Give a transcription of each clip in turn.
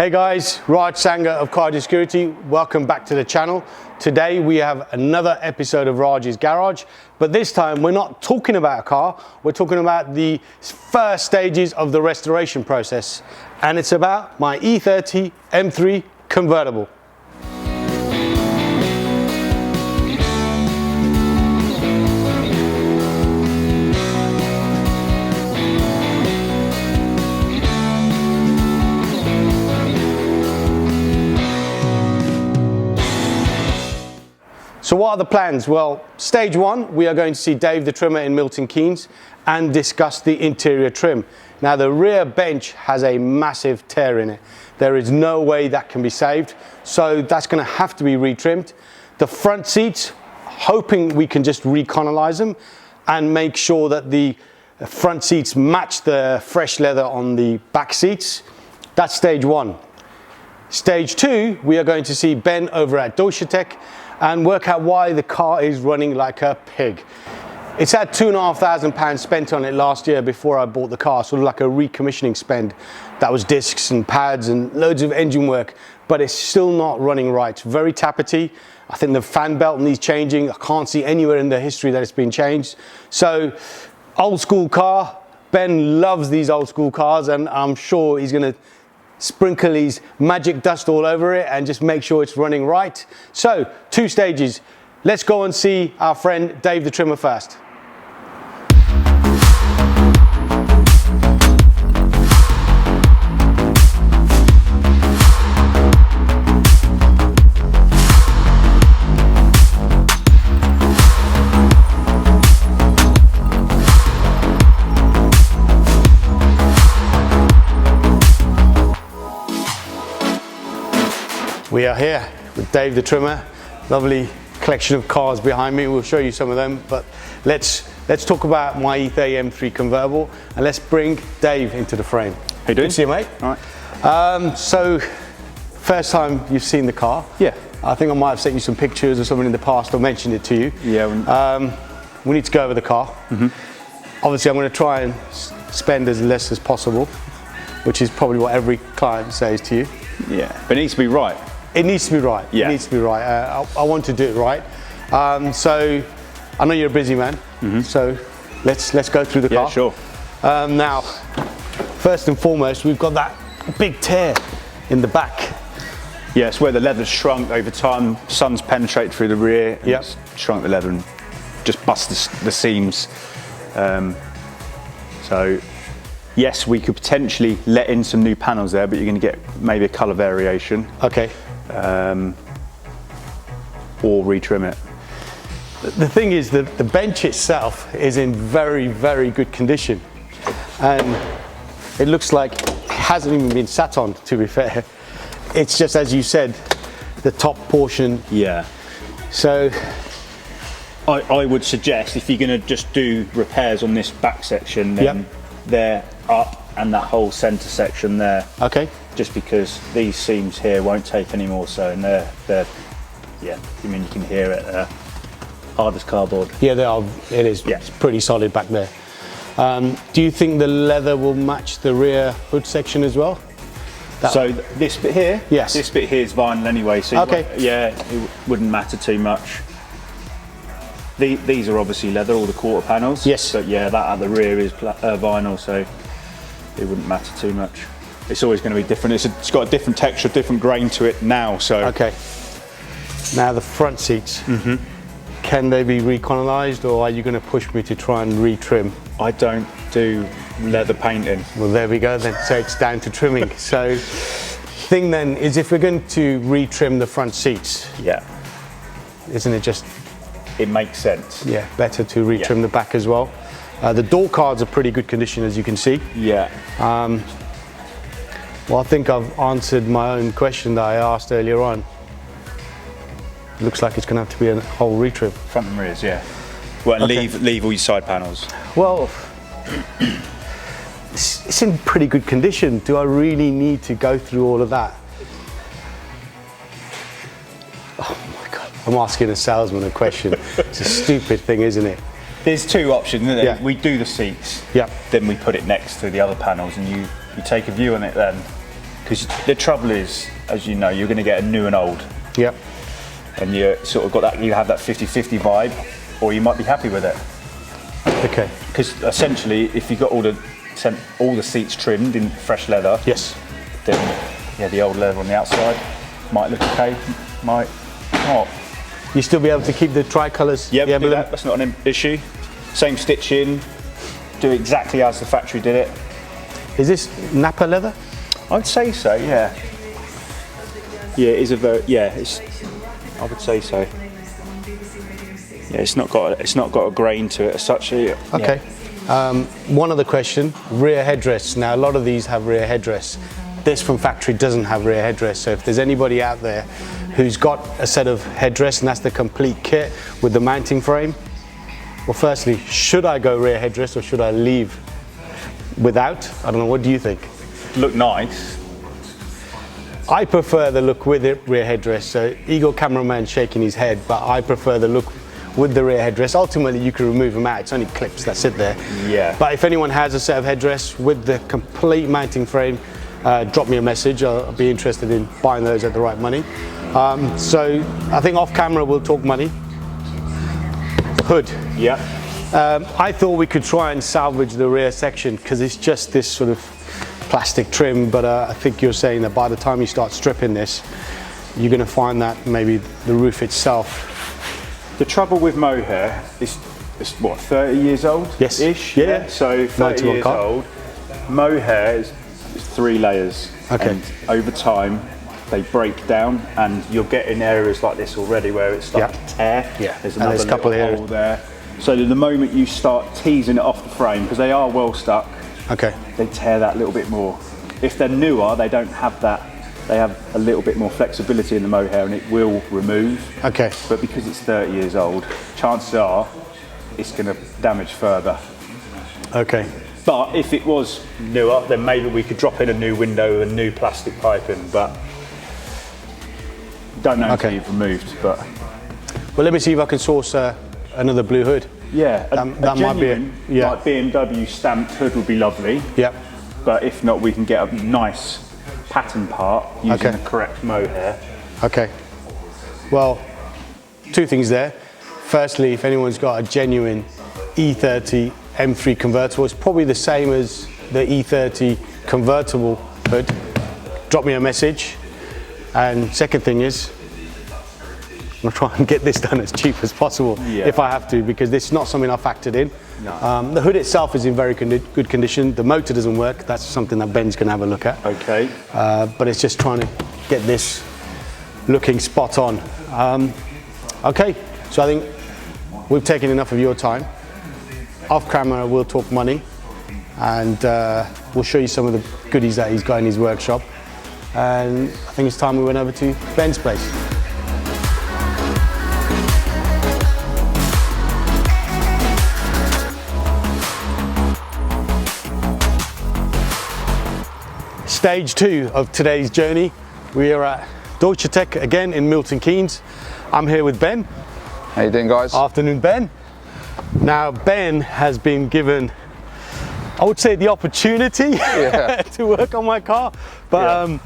Hey guys, Raj Sangha of Cardio Security. Welcome back to the channel. Today we have another episode of Raj's Garage, but this time we're not talking about a car, we're talking about the first stages of the restoration process, and it's about my E30 M3 Convertible. So what are the plans? Well, stage one, we are going to see Dave the trimmer in Milton Keynes and discuss the interior trim. Now the rear bench has a massive tear in it. There is no way that can be saved, so that's going to have to be retrimmed. The front seats, hoping we can just recolonize them and make sure that the front seats match the fresh leather on the back seats. That's stage one. Stage two, we are going to see Ben over at Deutschtech and work out why the car is running like a pig. It's had £2,500 spent on it last year before I bought the car, sort of like a recommissioning spend. That was discs and pads and loads of engine work, but it's still not running right. It's very tappety. I think the fan belt needs changing. I can't see anywhere in the history that it's been changed. So, old school car. Ben loves these old school cars, and I'm sure he's gonna sprinkle his magic dust all over it and just make sure it's running right. So, two stages. Let's go and see our friend Dave the trimmer first. We are here with Dave the trimmer. Lovely collection of cars behind me. We'll show you some of them, but let's talk about my E30 M3 Convertible, and let's bring Dave into the frame. How you doing? Good to see you, mate. All right. So, first time you've seen the car. Yeah. I think I might have sent you some pictures or something in the past or mentioned it to you. Yeah. We need to go over the car. Obviously, I'm going to try and spend as less as possible, which is probably what every client says to you. Yeah, but it needs to be right. It needs to be right. Yeah. It needs to be right. I want to do it right. So I know you're a busy man. So let's go through the car. Yeah, sure. Now, first and foremost, we've got that big tear in the back. Yeah, it's where the leather's shrunk over time. Sun's penetrated through the rear. And Yep. it's shrunk the leather and just bust the seams. So yes, we could potentially let in some new panels there, but you're going to get maybe a colour variation. Okay. Or retrim it. The thing is that the bench itself is in very, very good condition, and it looks like it hasn't even been sat on, to be fair. It's just, as you said, the top portion. Yeah. So I would suggest if you're going to just do repairs on this back section, then they're up and that whole centre section there. okay. Just because these seams here won't take any more so, and they're yeah, I mean you can hear it, hard as cardboard. Yeah, they are. It is. Yeah. It's pretty solid back there. Do you think the leather will match the rear hood section as well? So this bit here, Yes. this bit here is vinyl anyway, so Okay. it wouldn't matter too much. These are obviously leather, all the quarter panels. Yes. But yeah, that at the rear is vinyl, so it wouldn't matter too much. It's always going to be different. It's got a different texture, different grain to it now. So Okay. Now the front seats. Can they be recolonized, or are you going to push me to try and retrim? I don't do leather painting. Well, there we go then. So it's down to trimming. So thing then is, if we're going to retrim the front seats, Yeah, isn't it just it makes sense. better to retrim Yeah. the back as well? The door cards are pretty good condition, as you can see. Yeah. Well, I think I've answered my own question that I asked earlier on. Looks like it's going to have to be a whole retrim. Front and rears, yeah. Well, and Okay. leave all your side panels. Well, it's in pretty good condition. Do I really need to go through all of that? Oh my God, I'm asking a salesman a question. It's a stupid thing, isn't it? There's two options, isn't there? Yeah. We do the seats, Yeah. then we put it next to the other panels, and you take a view on it then. because the trouble is, as you know, you're going to get a new and old. Yep. And you sort of got that, you have that 50-50 vibe, or you might be happy with it. Okay. Because essentially, if you got all the seats trimmed in fresh leather, yes, then yeah, the old leather on the outside might look okay, might not. You still be able to keep the tricolours? Yeah, do that. That's not an issue. Same stitching, do exactly as the factory did it. Is this Napa leather? I'd say so. Yeah. Yeah, it is a very I would say so. Yeah, it's not got a grain to it as such. Yeah. Okay. One other question: rear headdress. Now, a lot of these have rear headdress. This from factory doesn't have rear headdress. So if there's anybody out there who's got a set of headdress and that's the complete kit with the mounting frame, well, firstly, should I go rear headdress or should I leave without? I don't know. What do you think? Look nice. I prefer the look with the rear headdress. So Eagle cameraman shaking his head, but I prefer the look with the rear headdress. Ultimately, you can remove them out. It's only clips that sit there. Yeah. But if anyone has a set of headdress with the complete mounting frame, drop me a message. I'll be interested in buying those at the right money. So I think off camera we'll talk money. Hood. Yeah. I thought we could try and salvage the rear section because it's just this sort of plastic trim, but I think you're saying that by the time you start stripping this, you're going to find that maybe the roof itself. The trouble with mohair is it's what, 30 years old? Yes. Ish. Yeah. So 30 years car. old. Mohair is 3 layers. Okay. And over time they break down, and you'll get in areas like this already where it's starting to tear. Yeah. There's And another there's a couple little here. hole there. So the moment you start teasing it off the frame, because they are well stuck, Okay. they tear that little bit more. If they're newer, they don't have that. They have a little bit more flexibility in the mohair, and it will remove. Okay. But because it's 30 years old, chances are it's going to damage further. Okay. But if it was newer, then maybe we could drop in a new window and new plastic piping, but don't know until you've removed. But well, let me see if I can source another blue hood. yeah, that might be genuine, like BMW stamped hood would be lovely. Yep. But if not, we can get a nice pattern part using the correct mohair. Okay. Well, two things there. Firstly, if anyone's got a genuine E30 M3 Convertible, it's probably the same as the E30 Convertible hood. Drop me a message. And second thing is, I'm gonna try and get this done as cheap as possible if I have to, because this is not something I factored in. No. The hood itself is in very good condition. The motor doesn't work. That's something that Ben's gonna have a look at. Okay. But it's just trying to get this looking spot on. Okay, so I think we've taken enough of your time. Off camera, we'll talk money, and we'll show you some of the goodies that he's got in his workshop. And I think it's time we went over to Ben's place. Stage 2 of today's journey. We are at Deutschtech again in Milton Keynes. I'm here with Ben. How you doing, guys? Afternoon, Ben. Now, Ben has been given, I would say, the opportunity to work on my car, but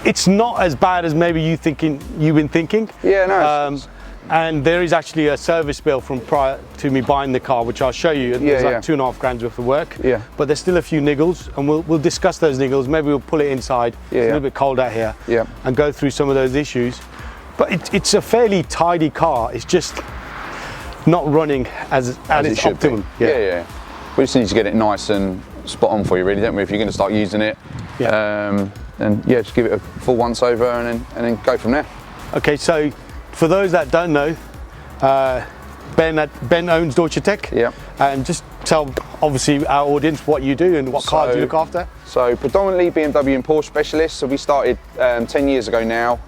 it's not as bad as maybe you've been thinking. Yeah, no. And there is actually a service bill from prior to me buying the car, which I'll show you. There's like £2.5 grand worth of work. Yeah. But there's still a few niggles, and we'll discuss those niggles. Maybe we'll pull it inside. It's a little bit cold out here. Yeah. And go through some of those issues. But it's a fairly tidy car. It's just not running as it's optimum. Yeah. We just need to get it nice and spot on for you, really, don't we? If you're going to start using it, then just give it a full once over and then go from there. Okay, so for those that don't know, Ben owns Deutschtech. Yeah. And just tell, obviously, our audience what you do and what cars you look after. So predominantly BMW and Porsche specialist. So we started 10 years ago now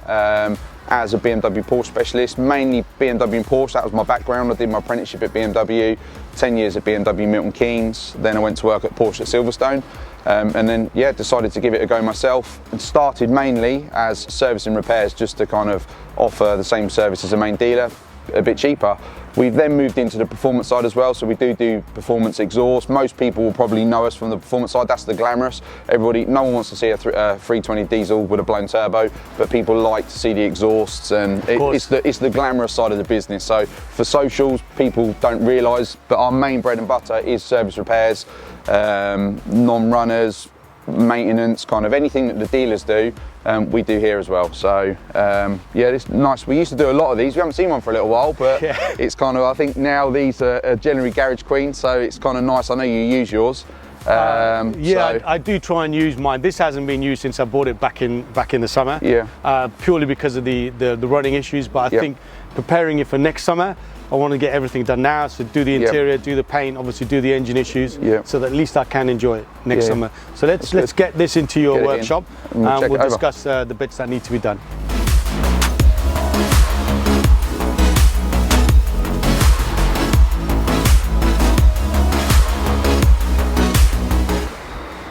as a BMW Porsche specialist, mainly BMW and Porsche. That was my background. I did my apprenticeship at BMW, 10 years at BMW Milton Keynes. Then I went to work at Porsche at Silverstone. And then, decided to give it a go myself and started mainly as service and repairs, just to kind of offer the same service as a main dealer, a bit cheaper. We've then moved into the performance side as well, so we do performance exhaust. Most people will probably know us from the performance side. That's the glamorous. No one wants to see a 320 diesel with a blown turbo, but people like to see the exhausts, and it's the glamorous side of the business. So for socials, people don't realise, but our main bread and butter is service repairs, non-runners, maintenance, kind of anything that the dealers do, we do here as well. So yeah, it's nice. We used to do a lot of these. We haven't seen one for a little while, but it's kind of, I think now these are generally garage queens, so it's kind of nice. I know you use yours. I do try and use mine. This hasn't been used since I bought it back in the summer. Purely because of the running issues, but I think preparing it for next summer, I want to get everything done now, so do the interior, do the paint, obviously do the engine issues, so that at least I can enjoy it next summer. So let's get this into your workshop, and we'll discuss the bits that need to be done.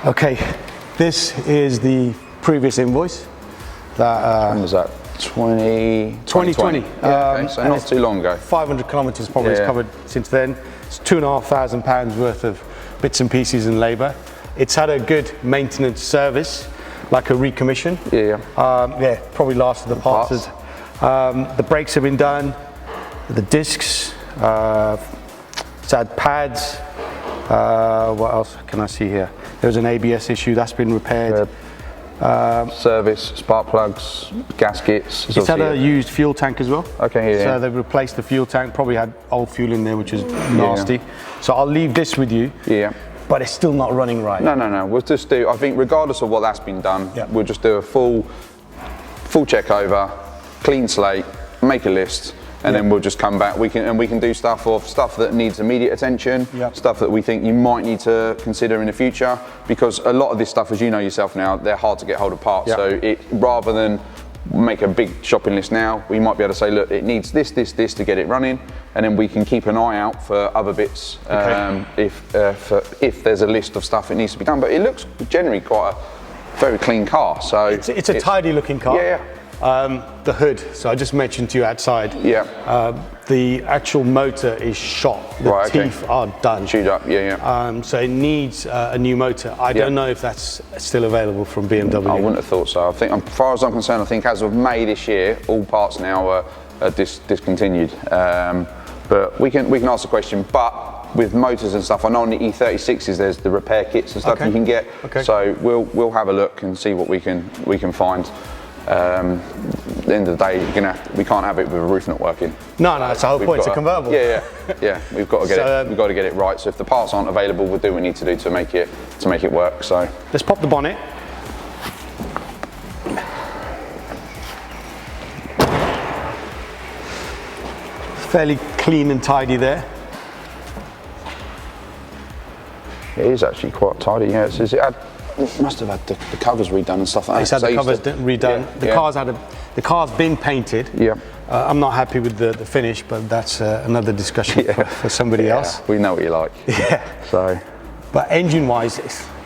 Okay, this is the previous invoice. When was that? 2020. Yeah, okay, so not too long ago. 500 kilometres probably is covered since then. It's £2,500 worth of bits and pieces and labour. It's had a good maintenance service, like a recommission. Probably lasted the parts. The brakes have been done, the discs, it's had pads. What else can I see here? There's an ABS issue that's been repaired. Service, spark plugs, gaskets. It's had a used fuel tank as well. Okay, So they've replaced the fuel tank, probably had old fuel in there, which is nasty. So I'll leave this with you. But it's still not running right. No. We'll just do, I think regardless of what that's been done, we'll just do a full check over, clean slate, make a list, and then we'll just come back. We can do stuff that needs immediate attention, stuff that we think you might need to consider in the future, because a lot of this stuff, as you know yourself now, they're hard to get hold of parts. So rather than make a big shopping list now, we might be able to say, look, it needs this to get it running, and then we can keep an eye out for other bits if there's a list of stuff it needs to be done. But it looks generally quite a very clean car. So it's a tidy looking car. The hood, so I just mentioned to you outside, the actual motor is shot, the teeth are done. Chewed up, so it needs a new motor. I don't know if that's still available from BMW. I wouldn't have thought so. I think, as far as I'm concerned, I think as of May this year, all parts now are discontinued. But we can ask the question, but with motors and stuff, I know on the E36s there's the repair kits and stuff you can get. So we'll have a look and see what we can find. At the end of the day, we can't have it with a roof not working. No, it's the whole point. It's a convertible. We've got to get it. We've got to get it right. So if the parts aren't available, we'll do what we need to do to make it work. So let's pop the bonnet. Fairly clean and tidy there. It is actually quite tidy. Yeah, it must have had the covers redone and stuff like that. It's had the covers redone. The car's been painted. I'm not happy with the finish, but that's another discussion for somebody else. We know what you like. So, but engine-wise,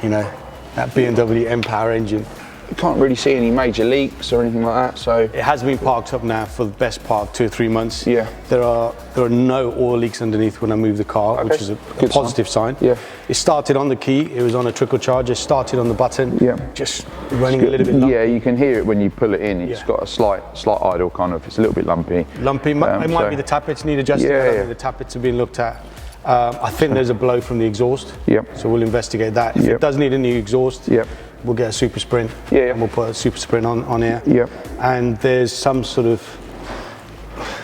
that BMW M-Power engine. You can't really see any major leaks or anything like that. So it has been parked up now for the best part of 2 or 3 months. There are no oil leaks underneath when I move the car, which is a positive sign. It started on the key. It was on a trickle charger. Started on the button. Just running a little bit lumpy. Yeah, you can hear it when you pull it in. It's got a slight idle kind of. It's a little bit lumpy. It might be the tappets need adjusting. The tappets are being looked at. I think there's a blow from the exhaust. So we'll investigate that. If it does need a new exhaust, we'll get a super sprint. And we'll put a super sprint on here. And there's some sort of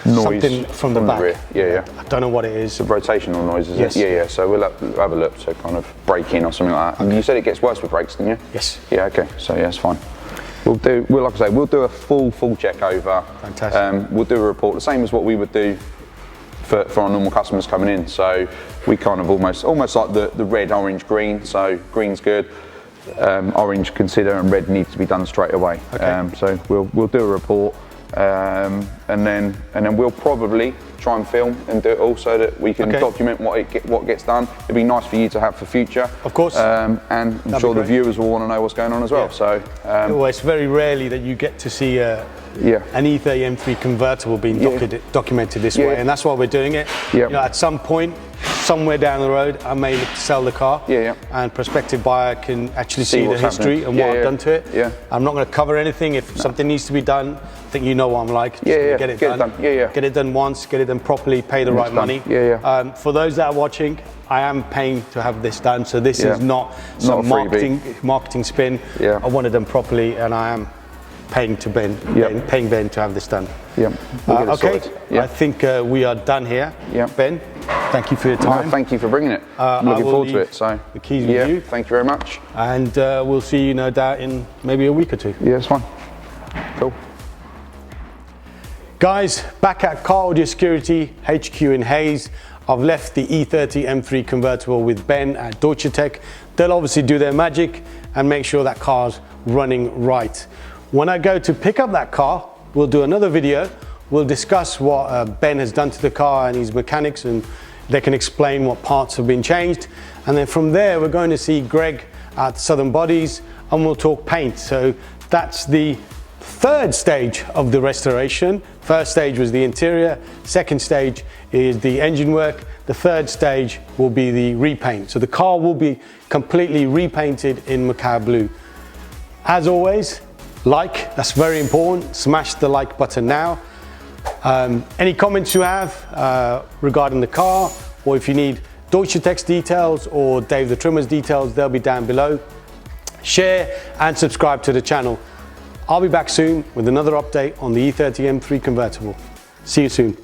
noise something from the back. The rear. I don't know what it is. It's a rotational noise, is it? So we'll have a look. So kind of braking or something like that. And you said it gets worse with brakes, didn't you? Yes. Okay. So it's fine. Like I say, we'll do a full check over. Fantastic. We'll do a report, the same as what we would do for our normal customers coming in. So we kind of almost like the red, orange, green. So green's good. Orange consider, and red needs to be done straight away. So we'll do a report, and then we'll probably try and film and do it all so that we can document what gets done. It'd be nice for you to have for future, of course, and I'm sure the viewers will want to know what's going on as well. So it's very rarely that you get to see a an E30 M3 Convertible being documented this way, and that's why we're doing it. You know, at some point, somewhere down the road, I may look to sell the car, and prospective buyer can actually see the history and what I've done to it. I'm not going to cover anything. If something needs to be done, I think you know what I'm like. Just get it done. Get it done once, get it done properly, pay the right money. For those that are watching, I am paying to have this done, so this is not some marketing spin. I want it done properly, and I am paying to paying Ben to have this done. Okay, I think we are done here. Ben, thank you for your time. Thank you for bringing it. I'm looking forward to it. So the keys with you. Thank you very much. And we'll see you no doubt in maybe a week or two. Yeah, it's fine. Cool. Guys, back at Car Audio Security HQ in Hayes. I've left the E30 M3 Convertible with Ben at Deutschtech. They'll obviously do their magic and make sure that car's running right. When I go to pick up that car, we'll do another video. We'll discuss what Ben has done to the car and his mechanics, and they can explain what parts have been changed. And then from there, we're going to see Greg at Southern Bodies, and we'll talk paint. So that's the third stage of the restoration. First stage was the interior, second stage is the engine work, the third stage will be the repaint. So the car will be completely repainted in Macau blue. As always, like, that's very important. Smash the like button now. Any comments you have regarding the car, or if you need Deutschtech's details or Dave the Trimmer's details, they'll be down below. Share and subscribe to the channel. I'll be back soon with another update on the E30 M3 Convertible. See you soon.